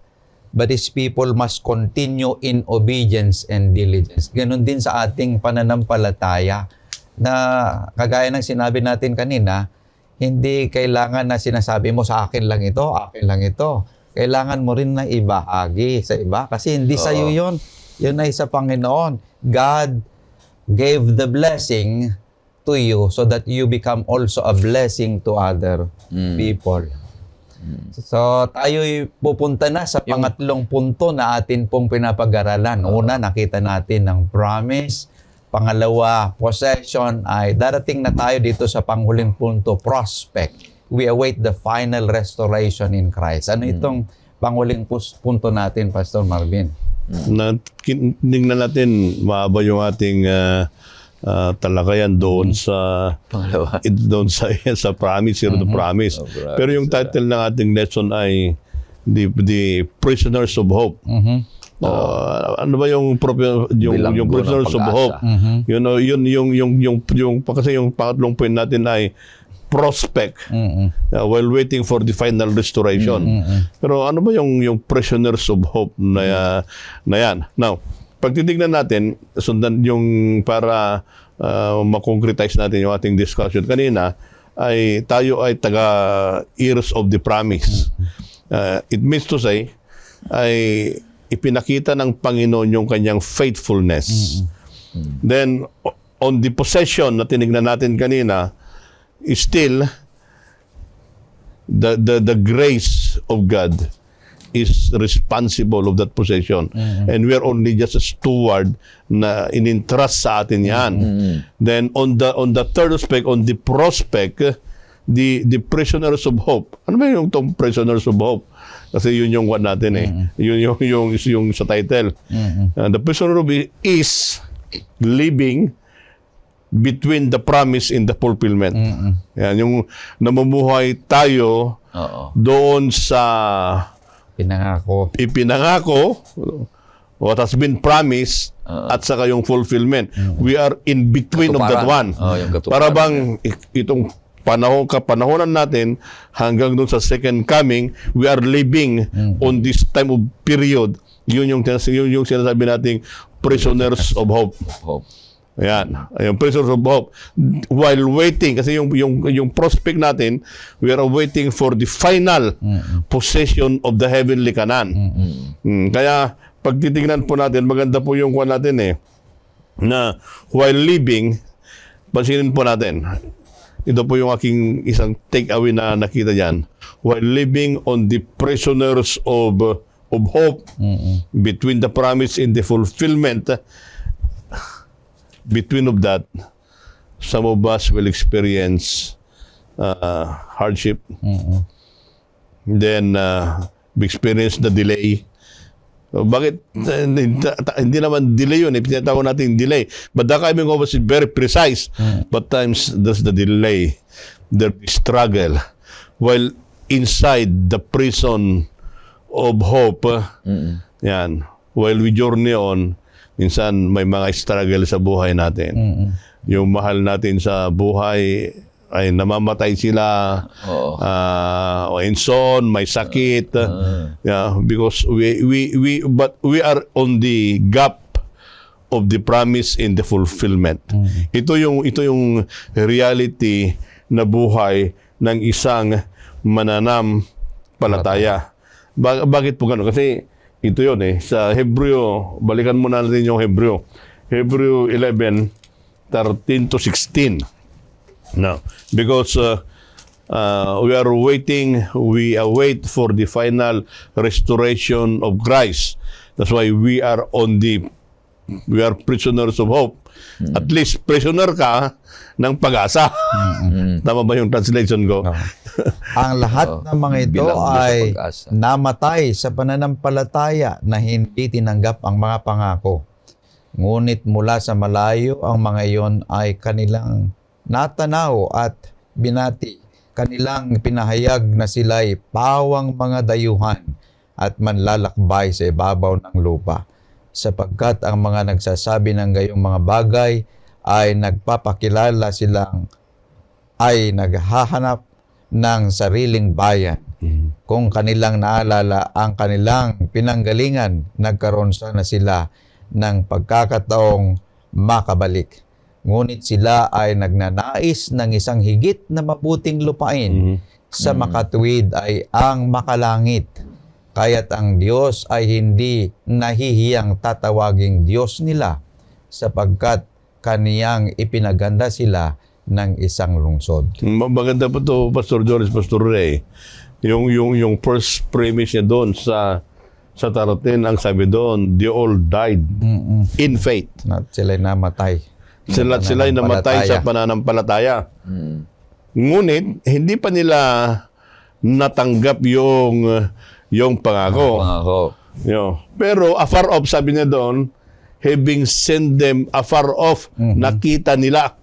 but his people must continue in obedience and diligence. Ganon din sa ating pananampalataya na kagaya ng sinabi natin kanina, hindi kailangan na sinasabi mo sa akin lang ito, akin lang ito. Kailangan mo rin na ibahagi sa iba kasi hindi sa iyo yun. Yun ay sa Panginoon. God gave the blessing to you so that you become also a blessing to other people. So, tayo'y pupunta na sa pangatlong punto na atin pong pinapag-aralan. Una, nakita natin ng promise. Pangalawa, possession. Ay darating na tayo dito sa panghuling punto, prospect. We await the final restoration in Christ. Ano itong panghuling punto natin, Pastor Marvin? Tingnan natin, maaba yung ating talakayan doon sa Pangalawa. doon sa promise, here the promise. Pero yung title ng ating lesson ay the Prisoners of Hope. Ano ba yung Bilanggo Prisoners ng of pag-asa. Hope? You know, kasi yung pangatlong point natin ay prospect while waiting for the final restoration. Pero ano ba yung Prisoners of Hope na yan? Now, pag titignan natin, sundan yung para makonkretize natin yung ating discussion kanina, ay tayo ay taga-heirs of the promise. It means to say, ay ipinakita ng Panginoon yung kanyang faithfulness. Then, on the possession na tinignan natin kanina, is still the grace of God is responsible of that possession. And we are only just a steward na inintrust sa atin yan. Then on the third aspect, on the prospect, the prisoners of hope. Ano ba yung tong prisoners of hope? Kasi yun yung what natin eh. Yun yung sa title. The prisoner of hope is living between the promise and the fulfillment. Yan, yung namumuhay tayo doon sa ipinangako, what has been promised, at saka yung fulfillment. We are in between of that one. Para bang itong panahonan natin hanggang doon sa second coming, we are living on this time of period. Yun yung sinasabi nating prisoners of hope. Ayan, yung prisoners of hope. While waiting, kasi yung prospect natin, we are waiting for the final possession of the heavenly Canaan. Kaya, pag titignan po natin, maganda po yung kuha natin na while living, pansinin po natin, ito po yung aking isang take-away na nakita dyan. While living on the prisoners of hope, between the promise and the fulfillment, between of that, some of us will experience hardship. Then, we experience the delay. So, bakit? Hindi naman delay yun. Pinatawag natin delay. But the coming of us is very precise. But times, there's the delay. There's the struggle. While inside the prison of hope, yan, while we journey on, minsan may mga struggle sa buhay natin. Yung mahal natin sa buhay ay namamatay sila, Oo. and so on, may sakit. Yeah, because but we are on the gap of the promise and the fulfillment. Ito yung reality na buhay ng isang mananampalataya. Bakit po gano'n? Kasi ito yun sa Hebreo, balikan muna natin yung Hebreo. Hebreo 11, 13 to 16. No, because we await for the final restoration of Christ. That's why we are prisoners of hope. At least prisoner ka ng pag-asa. Tama ba yung translation ko? Ang lahat ng mga ito Bilanggo sa ay pag-asa. namatay sa pananampalataya na hindi tinanggap ang mga pangako. Ngunit mula sa malayo, ang mga iyon ay kanilang natanaw at binati. Kanilang pinahayag na sila'y pawang mga dayuhan at manlalakbay sa ibabaw ng lupa. Sapagkat ang mga nagsasabi ng gayong mga bagay ay nagpapakilala silang ay naghahanap ng sariling bayan. Kung kanilang naalala ang kanilang pinanggalingan, nagkaroon sana sila ng pagkakataong makabalik. Ngunit sila ay nagnanais ng isang higit na mabuting lupain. Sa makatuwid ay ang makalangit. Kaya't ang Diyos ay hindi nahihiyang tatawaging Diyos nila sapagkat kaniyang ipinaganda sila ng isang lungsod. Maganda po to, Pastor Joris, Pastor Ray. Yung first premise niya doon sa 13, ang sabi doon, they all died in faith. At sila'y namatay. Sila'y namatay sa pananampalataya. Ngunit, hindi pa nila natanggap yung pangako. Pero afar off, sabi niya doon, having sent them afar off, nakita nila.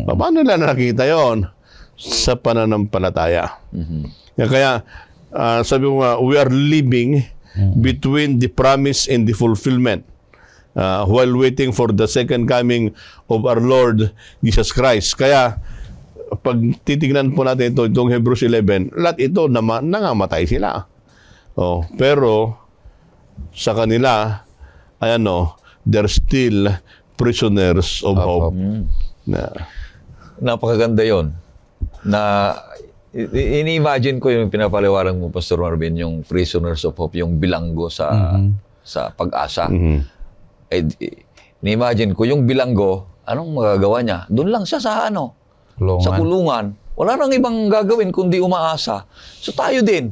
Paano nila nakita yon? Sa pananampalataya. Kaya, sabi ko nga, we are living between the promise and the fulfillment. While waiting for the second coming of our Lord Jesus Christ. Kaya, pag titignan po natin itong Hebrews 11, lahat ito nangamatay sila. Pero, sa kanila, they're still prisoners of hope. Napakaganda yon. Na ini-imagine ko yung pinapaliwanag mo, Pastor Marvin, yung prisoners of hope, yung bilanggo sa pag-asa. Ni-imagine ko, yung bilanggo, anong magagawa niya? Doon lang siya sa sa kulungan. Wala nang ibang gagawin kundi umaasa. So tayo din,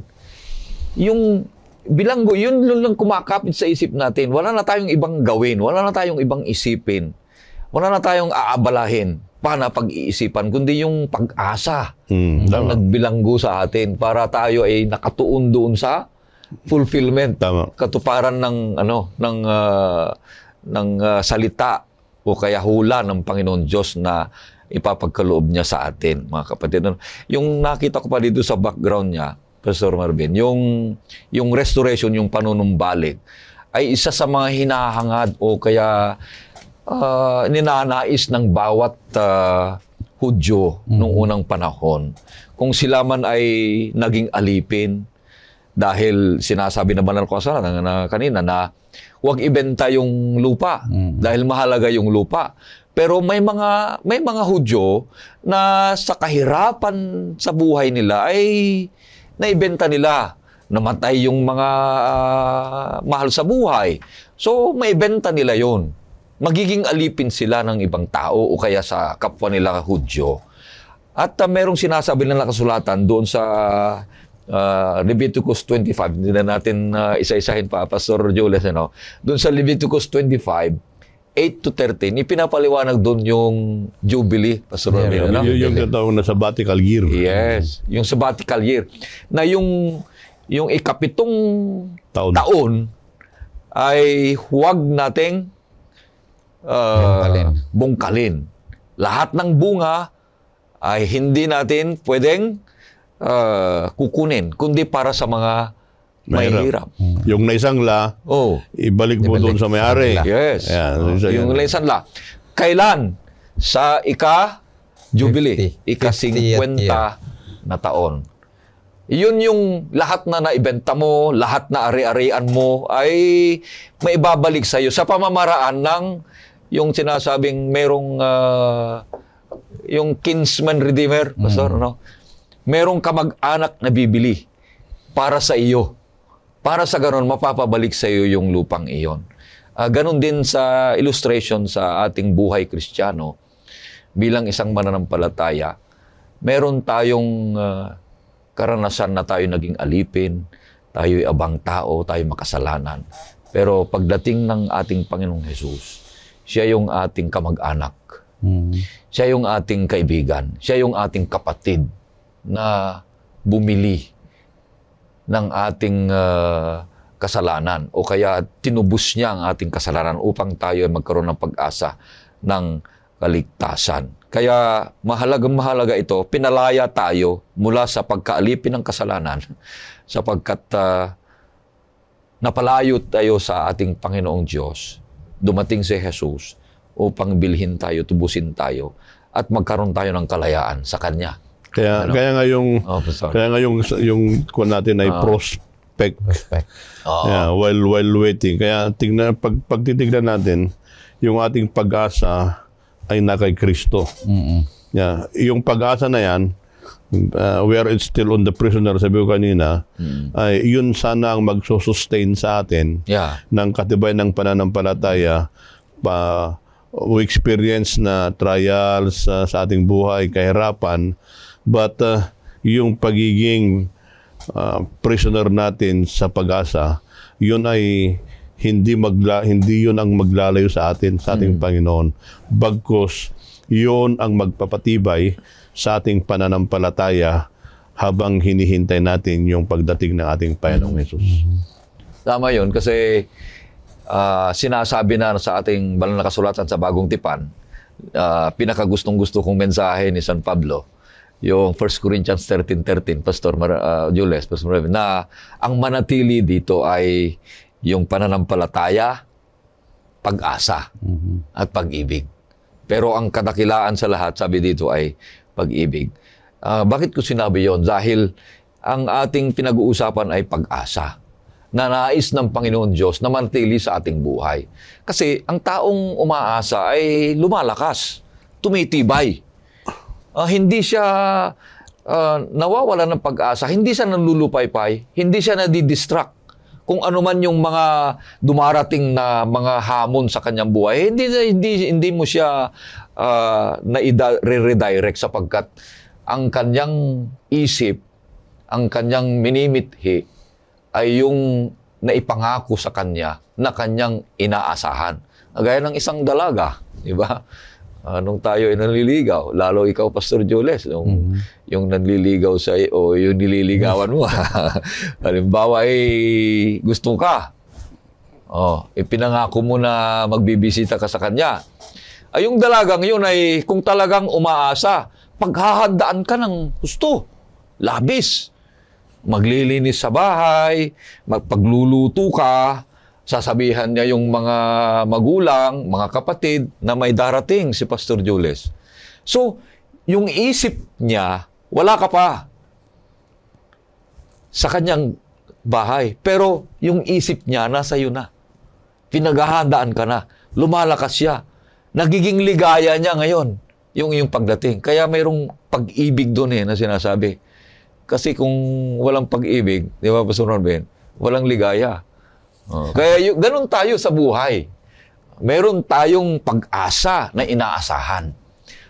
yung bilanggo, yun lang kumakapit sa isip natin. Wala na tayong ibang gawin. Wala na tayong ibang isipin. Wala na tayong aabalahin na pag-iisipan, kundi yung pag-asa ang nagbilanggo sa atin para tayo ay nakatuon doon sa fulfillment. Katuparan ng salita o kaya hula ng Panginoon Diyos na ipapagkaloob niya sa atin, mga kapatid. Yung nakita ko pa dito sa background niya, Pastor Marvin, yung restoration, yung panunumbalik, ay isa sa mga hinahangad o kaya ninanais ng bawat Hudyo noong unang panahon. Kung sila man ay naging alipin, dahil sinasabi na banal ko na kanina na huwag ibenta yung lupa dahil mahalaga yung lupa. Pero may mga Hudyo na sa kahirapan sa buhay nila ay naibenta nila. Namatay yung mga mahal sa buhay. So maibenta nila yon. Magiging alipin sila ng ibang tao o kaya sa kapwa nila Hudyo. At merong sinasabi na nakasulatan doon sa Leviticus 25, hindi na natin isa-isahin pa, Pastor Jules, doon sa Leviticus 25, 8 to 13, ipinapaliwanag doon yung Jubilee, Pastor Jules. Yung tatawag na sabbatical year. Yes, yung sabbatical year. Na yung ikapitong taon ay huwag nating bungkalin. Lahat ng bunga ay hindi natin pwedeng kukunin, kundi para sa mga mahirap. Yung naisangla, Oh, ibalik mo Ibalik doon sa may-ari. sa kanila. yes. Ayan, isa Yung yan. lesson la. Kailan? Sa ika-jubilee. 50th Ika-50 year. na taon. Yun yung lahat na naibenta mo, lahat na ari-arian mo ay maibabalik sa iyo sa pamamaraan ng yung sinasabing merong yung kinsman redeemer, pastor, no? Merong kamag-anak na bibili para sa iyo. Para sa ganon, mapapabalik sa iyo yung lupang iyon. Ganon din sa illustration sa ating buhay Kristiyano, bilang isang mananampalataya, meron tayong karanasan na tayo naging alipin, tayo'y abang tao, tayo makasalanan. Pero pagdating ng ating Panginoong Hesus, siya yung ating kamag-anak. Siya yung ating kaibigan. Siya yung ating kapatid na bumili ng ating kasalanan o kaya tinubos niya ang ating kasalanan upang tayo ay magkaroon ng pag-asa ng kaligtasan. Kaya mahalagang-mahalaga ito, pinalaya tayo mula sa pagkaalipin ng kasalanan sapagkat napalayo tayo sa ating Panginoong Diyos. Dumating si Jesus upang bilhin tayo, tubusin tayo at magkaroon tayo ng kalayaan sa Kanya. Kaya nga yung Pastor. kaya nga yung kuwan natin ay prospect. Respect. Yeah, while waiting. Kaya pag titignan natin, yung ating pag-asa ay na kay Kristo. Yeah, yung pag-asa na yan, we are still on the prisoner, sabi ko kanina, ay yun sana ang magsusustain sa atin Yeah. ng katibay ng pananampalataya. We experience na trials sa ating buhay, kahirapan, but yung pagiging prisoner natin sa pag-asa, yun ay hindi yun ang maglalayo sa atin, sa ating Panginoon. Bagkus, yun ang magpapatibay sa ating pananampalataya habang hinihintay natin yung pagdating ng ating Panginoong Hesus. Tama yun kasi sinasabi na sa ating banal na kasulatan sa Bagong Tipan, pinakagustong-gusto kong mensahe ni San Pablo, yung 1 Corinthians 13:13, Pastor Jules, Pastor Marvin, na ang manatili dito ay yung pananampalataya, pag-asa, at pag-ibig. Pero ang kadakilaan sa lahat, sabi dito, ay pag-ibig. Bakit ko sinabi yon? Dahil ang ating pinag-uusapan ay pag-asa na nais ng Panginoon Diyos na manatili sa ating buhay. Kasi ang taong umaasa ay lumalakas, tumitibay. Hindi siya nawawala ng pag-asa, hindi siya nalulupaypay, hindi siya nadidistract. Kung ano man yung mga dumarating na mga hamon sa kanyang buhay, hindi mo siya redirect sapagkat ang kanyang isip, ang kanyang minimithi ay yung naipangako sa kanya na kanyang inaasahan. Gaya ng isang dalaga, di ba? Nung tayo ay nanliligaw, lalo ikaw, Pastor Jules, yung nanliligaw sa o yung nililigawan mo. Halimbawa ay gusto ka. Ipinangako mo na magbibisita ka sa kanya. Ay yung dalagang yun ay kung talagang umaasa, paghahandaan ka ng gusto, labis. Maglilinis sa bahay, magpagluluto ka, sasabihan niya yung mga magulang, mga kapatid na may darating si Pastor Jules. So, yung isip niya, wala ka pa sa kanyang bahay. Pero yung isip niya, nasa iyo na. Pinaghahandaan ka na. Lumalakas siya. Nagiging ligaya niya ngayon, yung pagdating. Kaya mayroong pag-ibig doon na sinasabi. Kasi kung walang pag-ibig, di ba, Pastor Norben, walang ligaya. Kaya ganun tayo sa buhay. Meron tayong pag-asa na inaasahan.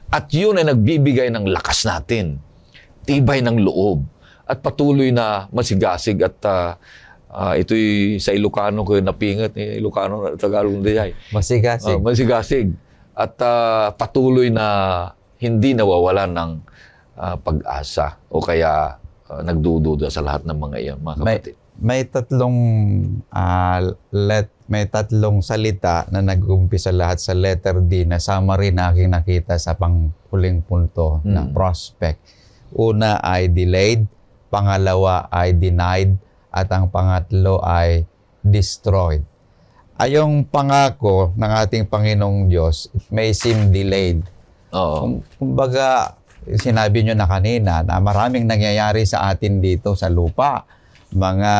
At yun ay nagbibigay ng lakas natin, tibay ng loob, at patuloy na masigasig. At ito'y sa Ilocano ko napingat, Ilocano, Tagalog na Masigasig. masigasig. At patuloy na hindi nawawalan ng pag-asa o kaya nagdududa sa lahat ng mga iyon, mga kapatid. May tatlong salita na nag-umpisa lahat sa letter D na summary na aking nakita sa panghuling punto na prospect. Una ay delayed, pangalawa ay denied, at ang pangatlo ay destroyed. Ay yung pangako ng ating Panginoong Diyos may seem delayed. Oo. Kumbaga, sinabi nyo na kanina na maraming nangyayari sa atin dito sa lupa. Mga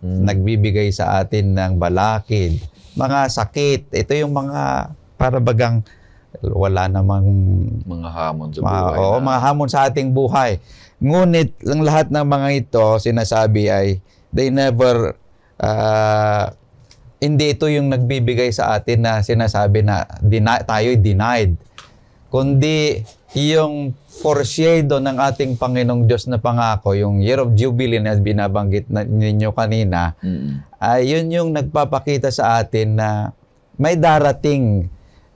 nagbibigay sa atin ng balakid, mga sakit. Ito yung mga parabagang wala namang Mga hamon sa buhay. mga hamon sa ating buhay. Ngunit ang lahat ng mga ito, sinasabi ay they never hindi ito yung nagbibigay sa atin na sinasabi na tayo'y denied. Kundi yung foreshadow ng ating Panginoong Diyos na pangako, yung Year of Jubilee na binabanggit ninyo kanina, ay yun yung nagpapakita sa atin na may darating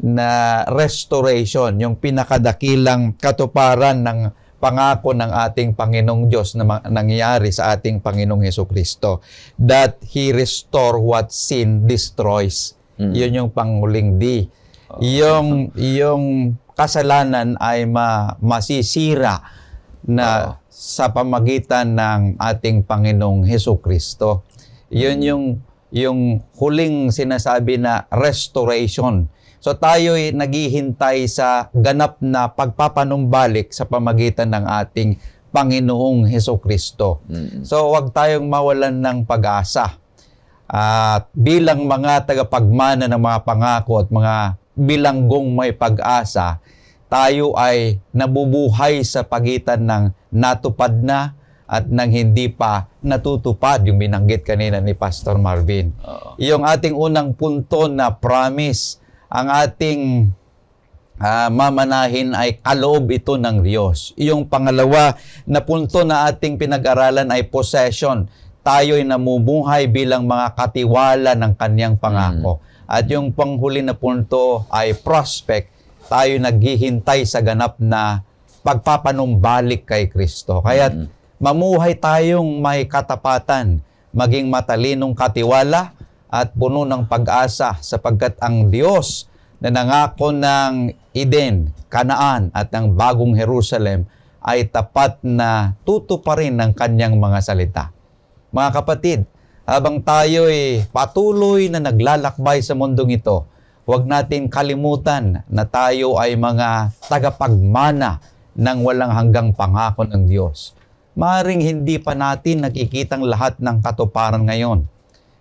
na restoration, yung pinakadakilang katuparan ng pangako ng ating Panginoong Diyos na nangyari sa ating Panginoong Hesukristo, that He restore what sin destroys. Yun yung panghuling D. Yung kasalanan ay masisira na sa pamagitan ng ating Panginoong Hesukristo. Yun yung huling sinasabi na restoration. So tayo'y naghihintay sa ganap na pagpapanumbalik sa pamagitan ng ating Panginoong Hesukristo. So huwag tayong mawalan ng pag-asa. At bilang mga tagapagmana ng mga pangako at mga bilanggong may pag-asa, tayo ay nabubuhay sa pagitan ng natupad na at ng hindi pa natutupad, yung binanggit kanina ni Pastor Marvin. Yung ating unang punto na promise, ang ating mamanahin ay kaloob ito ng Diyos. Yung pangalawa na punto na ating pinag-aralan ay possession. Tayo'y namumuhay bilang mga katiwala ng kanyang pangako. At yung panghuli na punto ay prospect. Tayo naghihintay sa ganap na pagpapanumbalik kay Kristo. Kaya mamuhay tayong may katapatan, maging matalinong katiwala at puno ng pag-asa sapagkat ang Diyos na nangako ng Eden, Kanaan at ng bagong Jerusalem ay tapat na tutuparin ng kanyang mga salita. Mga kapatid, habang tayo'y patuloy na naglalakbay sa mundong ito, huwag natin kalimutan na tayo ay mga tagapagmana ng walang hanggang pangako ng Diyos. Maaring hindi pa natin nakikitang lahat ng katuparan ngayon.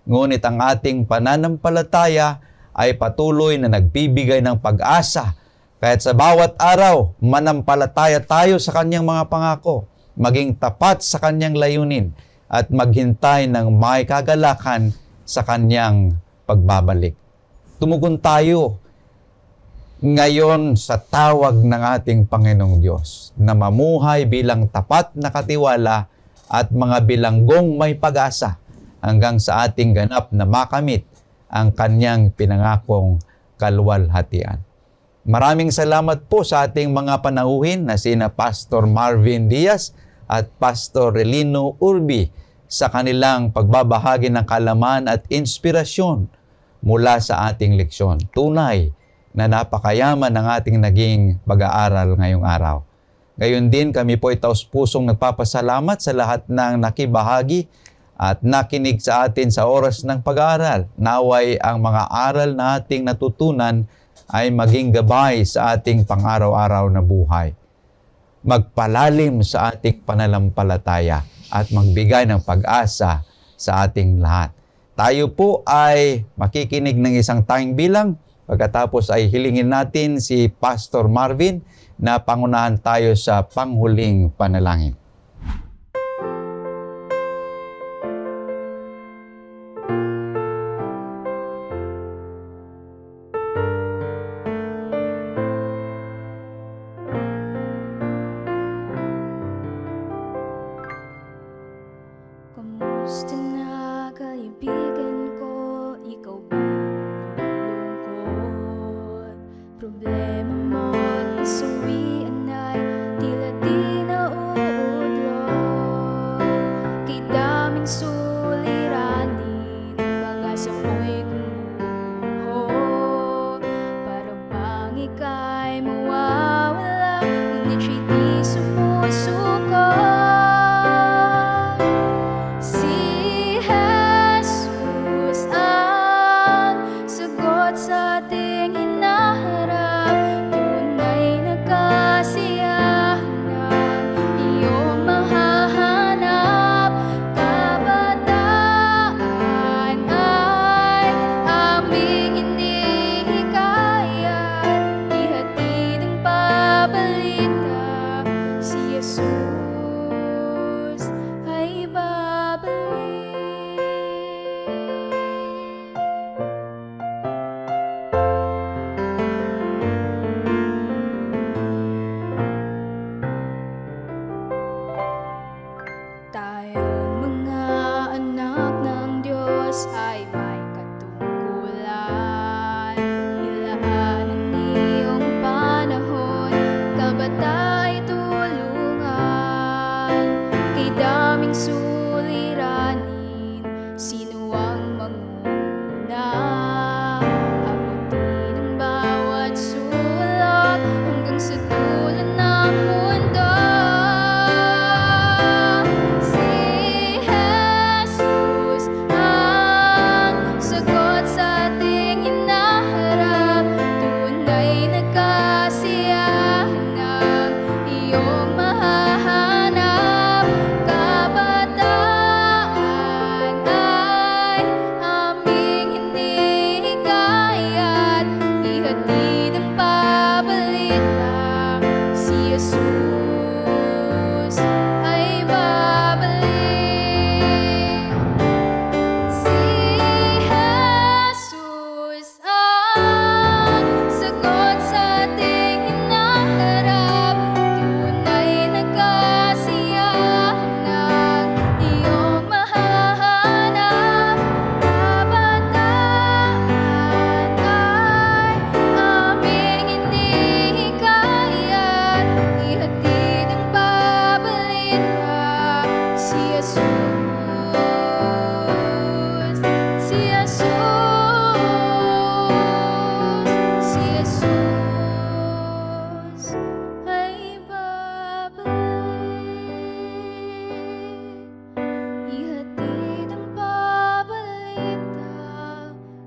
Ngunit ang ating pananampalataya ay patuloy na nagbibigay ng pag-asa. Kahit sa bawat araw, manampalataya tayo sa kanyang mga pangako, maging tapat sa kanyang layunin, at maghintay ng may kagalakan sa kanyang pagbabalik. Tumugon tayo ngayon sa tawag ng ating Panginoong Diyos na mamuhay bilang tapat na katiwala at mga bilanggong may pag-asa hanggang sa ating ganap na makamit ang kanyang pinangakong kaluwalhatian. Maraming salamat po sa ating mga panauhin na sina Pastor Marvin Diaz at Pastor Relino Urbi sa kanilang pagbabahagi ng kalaman at inspirasyon mula sa ating leksyon. Tunay na napakayaman ng ating naging pag-aaral ngayong araw. Gayon din kami po ay taus-pusong nagpapasalamat sa lahat ng nakibahagi at nakinig sa atin sa oras ng pag-aaral. Naway ang mga aral na ating natutunan ay maging gabay sa ating pang-araw-araw na buhay. Magpalalim sa ating pananampalataya at magbigay ng pag-asa sa ating lahat. Tayo po ay makikinig ng isang tanging bilang. Pagkatapos ay hilingin natin si Pastor Marvin na pangunahan tayo sa panghuling panalangin. Kamusta na kaibigan ko? Ikaw ba'y nalulungkot? Problema mo't kasawian ay tila di nauudlot. Kay daming suliranin, bagas ako'y gumuho. Para bang ika'y mawawala, ngunit siya'y di sumusuko. Si Tayong mga anak ng Diyos ay may katungkulan. Ilaan ang iyong panahon, kabatay tulungan. Kay daming suliranin, sino ang manguna? Abutin ang bawat sulok hanggang sa dulo ng mundo. Si Jesus ang sagot sa ating hinaharap. Tunay na kasiyahan ang iyong mahahanap. Kabataan ay aming hinihikayat, ihatid ang pabalita. Si Jesus ay babalik. Si Jesus ang sagot sa ating hinaharap. Tunay na kasiyahan ang iyong mahahanap. Kabataan ay aming hinihikayat, ihatid ang pabalita. Si Jesus, si Jesus, si Jesus ay babalik. Ihatid ang pabalita.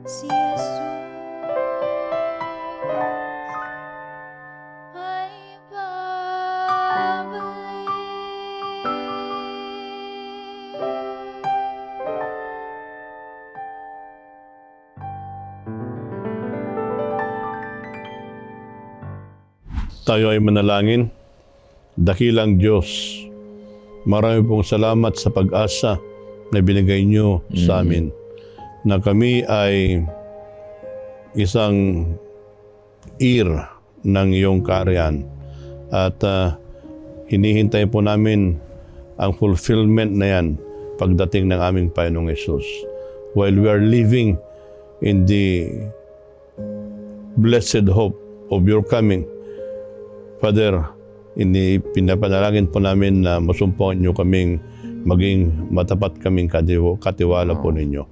Si Jesus ay Tayo ay manalangin. Dakilang Diyos, marami pong salamat sa pag-asa na binigay niyo sa amin, na kami ay isang ear ng iyong kaharian at hinihintay po namin ang fulfillment na yan pagdating ng aming Panginoong Yesus. While we are living in the blessed hope of your coming, Father, pinapanalangin po namin na masumpuan niyo kaming maging matapat kaming katiwala po ninyo.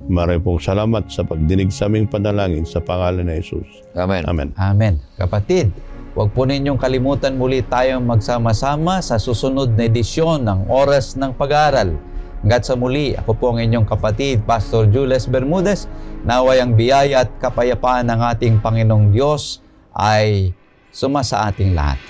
Maraming pong salamat sa pagdinig sa aming panalangin sa pangalan ni Jesus. Amen. Amen. Amen. Kapatid, huwag po ninyong kalimutan muli tayong magsama-sama sa susunod na edisyon ng Oras ng Pag-aaral. Hanggat sa muli, ako po ang inyong kapatid, Pastor Jules Bermudez. Naway ang biyaya at kapayapaan ng ating Panginoong Diyos ay suma sa ating lahat.